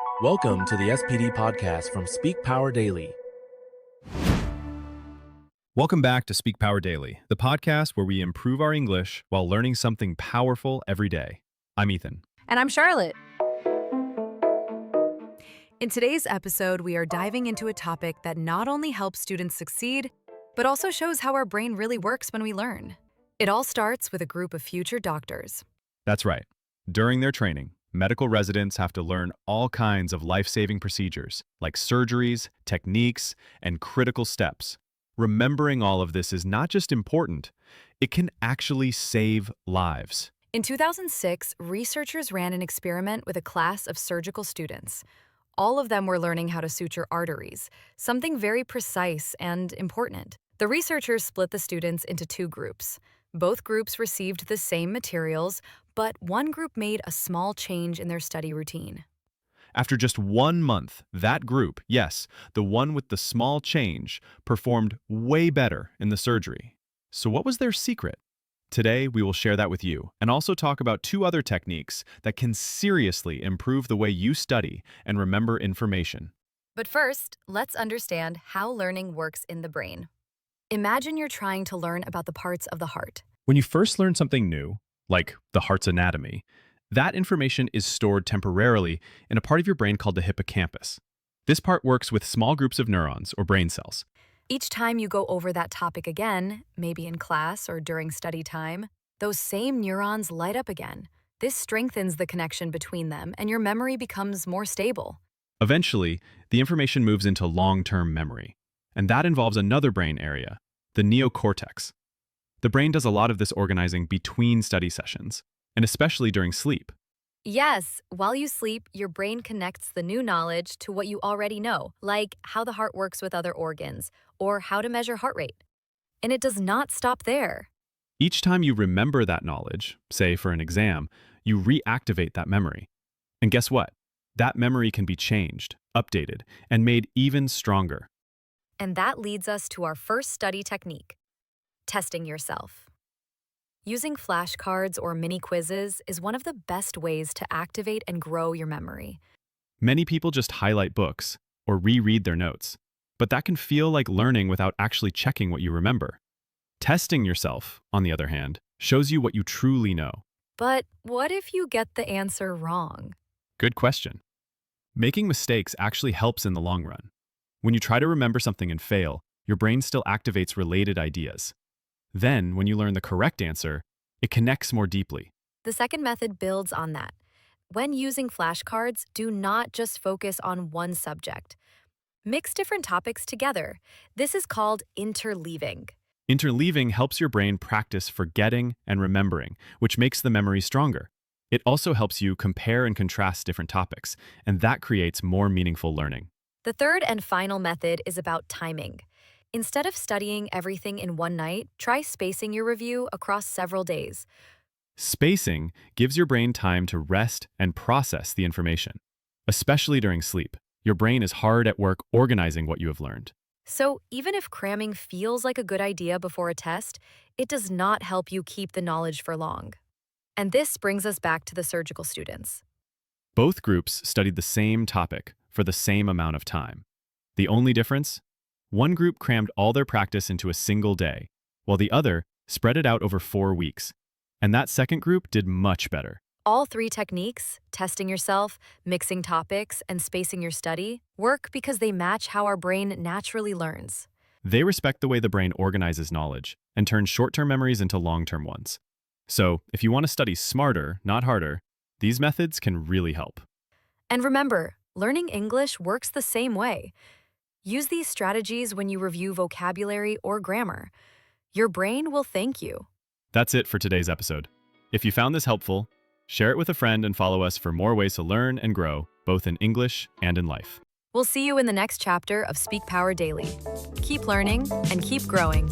Welcome to the SPD podcast from SpeakPowerDaily. Welcome back to SpeakPowerDaily, the podcast where we improve our English while learning something powerful every day. I'm Ethan. And I'm Charlotte. In today's episode, we are diving into a topic that not only helps students succeed, but also shows how our brain really works when we learn. It all starts with a group of future doctors. That's right. During their training, medical residents have to learn all kinds of life-saving procedures, like surgeries, techniques, and critical steps. Remembering all of this is not just important, it can actually save lives. In 2006, researchers ran an experiment with a class of surgical students. All of them were learning how to suture arteries, something very precise and important. The researchers split the students into two groups. Both groups received the same materials, but one group made a small change in their study routine. After just 1 month, that group, yes, the one with the small change, performed way better in the surgery. So what was their secret? Today, we will share that with you and also talk about 2 other techniques that can seriously improve the way you study and remember information. But first, let's understand how learning works in the brain. Imagine you're trying to learn about the parts of the heart. When you first learn something new, like the heart's anatomy, that information is stored temporarily in a part of your brain called the hippocampus. This part works with small groups of neurons or brain cells. Each time you go over that topic again, maybe in class or during study time, those same neurons light up again. This strengthens the connection between them, and your memory becomes more stable. Eventually, the information moves into long-term memory, and that involves another brain area, the neocortex. The brain does a lot of this organizing between study sessions, and especially during sleep. Yes, while you sleep, your brain connects the new knowledge to what you already know, like how the heart works with other organs, or how to measure heart rate. And it does not stop there. Each time you remember that knowledge, say for an exam, you reactivate that memory. And guess what? That memory can be changed, updated, and made even stronger. And that leads us to our first study technique, testing yourself. Using flashcards or mini quizzes is one of the best ways to activate and grow your memory. Many people just highlight books or reread their notes, but that can feel like learning without actually checking what you remember. Testing yourself, on the other hand, shows you what you truly know. But what if you get the answer wrong? Good question. Making mistakes actually helps in the long run. When you try to remember something and fail, your brain still activates related ideas. Then, when you learn the correct answer, it connects more deeply. The second method builds on that. When using flashcards, do not just focus on one subject. Mix different topics together. This is called interleaving. Interleaving helps your brain practice forgetting and remembering, which makes the memory stronger. It also helps you compare and contrast different topics, and that creates more meaningful learning. The third and final method is about timing. Instead of studying everything in one night, try spacing your review across several days. Spacing gives your brain time to rest and process the information. Especially during sleep, your brain is hard at work organizing what you have learned. So even if cramming feels like a good idea before a test, it does not help you keep the knowledge for long. And this brings us back to the surgical students. Both groups studied the same topic for the same amount of time. The only difference? One group crammed all their practice into a single day, while the other spread it out over 4 weeks. And that second group did much better. All 3 techniques, testing yourself, mixing topics, and spacing your study, work because they match how our brain naturally learns. They respect the way the brain organizes knowledge and turn short-term memories into long-term ones. So, if you want to study smarter, not harder, these methods can really help. And remember, learning English works the same way. Use these strategies when you review vocabulary or grammar. Your brain will thank you. That's it for today's episode. If you found this helpful, share it with a friend and follow us for more ways to learn and grow, both in English and in life. We'll see you in the next chapter of Speak Power Daily. Keep learning and keep growing.